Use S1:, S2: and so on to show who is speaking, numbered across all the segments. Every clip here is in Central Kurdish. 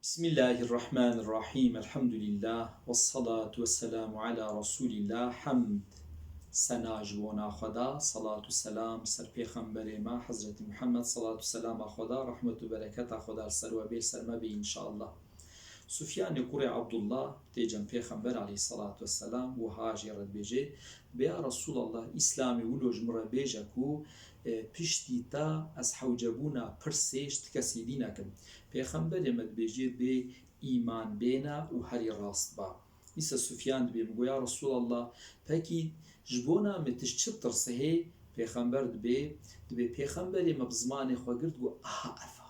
S1: بسم الله الرحمن الرحيم الحمد لله والصلاة والسلام على رسول الله حمد سناج بونا خدا صلاة والسلام سر پیغمبر ما حضرت محمد صلاة والسلام خدا رحمة وبركة خدا سر وبيل سر مبي إن شاء الله سفيان قري عبد الله تيجن پیغمبر عليه الصلاة والسلام وهاجر بيجي بيا رسول الله إسلامي ولوج مر بيجكو پشتی تا از حوجبونا پرسیشت کسی دی نکم پیغمبر مد بیجی به ایمان بینا و هری راست با ایسا سفیان دبی مگو یا رسول الله پاکی جبونا متش چه ترسه پیغمبر دبی پیغمبر مبزمان خواه گرد گو آها افا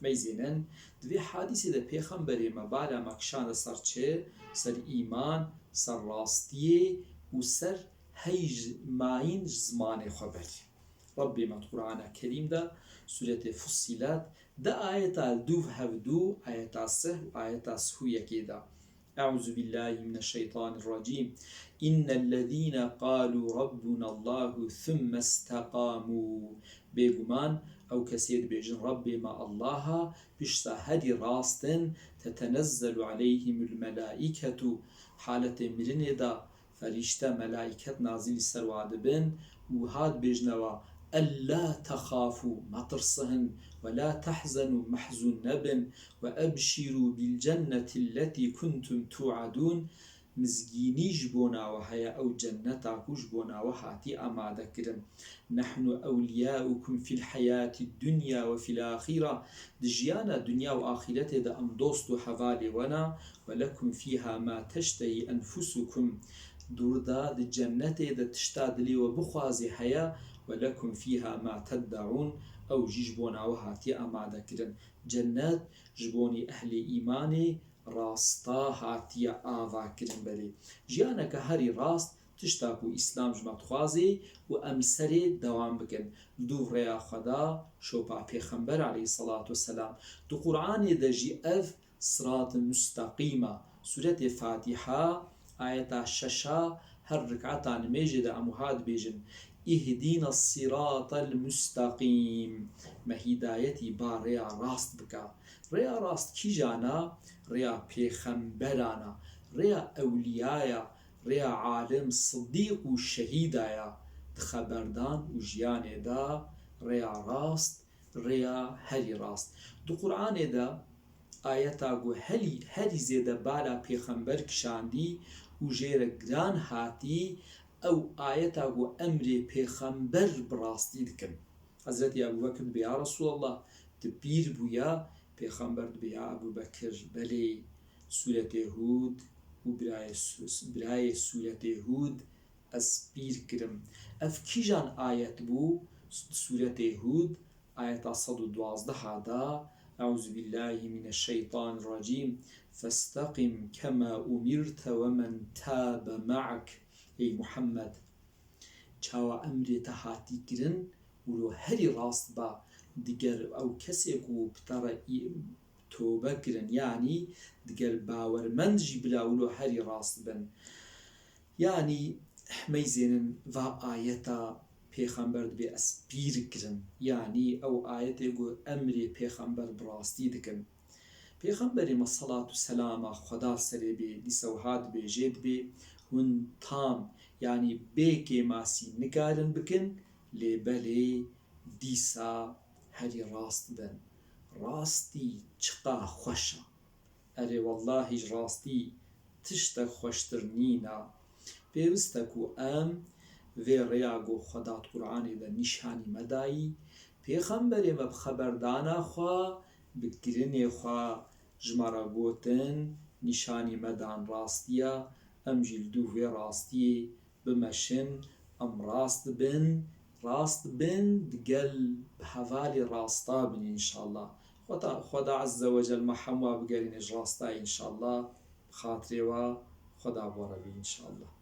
S1: میزینن دبی حادثی ده پیغمبر مبالا مکشان سر چه سر ایمان سر راستیه و سر هیج ماین زمان خواه بردی ربي ما القرآن الكريم ده سورة فصلت ده آيات دو هفدو آيات سه وآيات سهوية كده أعوذ بالله من الشيطان الرجيم إن الذين قالوا ربنا الله ثم استقاموا بيقمان أو كسيد بيجن ربي ما الله بشتا هدي راستن تتنزل عليهم الملائكة حالة مرن ده فريشتا ملائكة نازل سرواد بن وهاد بيجنوا ألا تخافوا ما ترصهن ولا تحزنوا محزون نبن وأبشروا بالجنة التي كنتم توعدون مزجيني جبونا وهيا أو جنتك جبونا وهاتي أما ذكرن نحن أولياؤكم في الحياة الدنيا وفي الآخرة دجيانا دنيا وآخرته دا أم دوست حوالي ونا ولكم فيها ما تشتهي أنفسكم دوردا الجنة دا تشتاد لي وبخوازي حياة ولكم فيها ما تدعون أو جيجبونا وهاتي أما ذكرن جنات جبوني أهل إيماني راستا هاتي آوا كرن بلي جيانك هاري راست تشتاكو إسلام جمعت خوازي وأمسري دوام بكن دو ريا خدا شوبا پیغمبر عليه الصلاة والسلام دو قرآن دا جي أف صراط مستقيمة سورة فاتحة آية الششا هر ركعتان ميجد أمهاد بيجن اهدينا الصراط المستقيم ما هدايتي با ريا راست بكا ريا راست كي جانا ريا پیغمبرانا ريا أوليايا ريا عالم صديق و شهيدايا خبردان و جيان دا ريا راست ريا هري راست دو قرآن دا آياتا گو هري زيدا بالا پیغمبر کشاندي و جيرگران هاتي أو آياتا گو أمر پیغمبر براستي دكن حضرت أبو بكر بيا رسول الله تبير بويا پیغمبر بيا أبو بكر بلي سورة هود و براي سورة هود أسبير كرم أف كيجان آيات بو سورة هود آيات صد دوازده هذا أعوذ بالله من الشيطان الرجيم فاستقم كما أمرت ومن تاب معك أي محمد چاوا أمري تهاتي كرن ولو هري راست با ديگر أو كسيكو بترى توبة كرن يعني ديگر باور من جبلا ولو هري راست بن يعني ميزين و آياتا پیغمبر دبي اسبير كرن يعني أو آياتا يقول أمري پیغمبر براستي دكن پیغمبر ما صلاة والسلام خدا سري بي لسوهاد بي جيد بي هن تام يعني بيكي ماسي نكارن بكن لبلي ديسا هري راست بن راستي چقا خوشا أري والله راستي تشتا خوشترنينا بيوستكو أم في رياغو خدات قرآني دا نشاني مداي پیغمبر ما بخبردانا خوا بگرني خوا جمارا گوتن نشاني مدان راستيا ام جلدو في راستي بمشن ام راست بن دقل بحوالي راستا بن ان شاء الله خدا عز وجل محموا بقرين راستا ان شاء الله خاطري و خدا بوربي ان شاء الله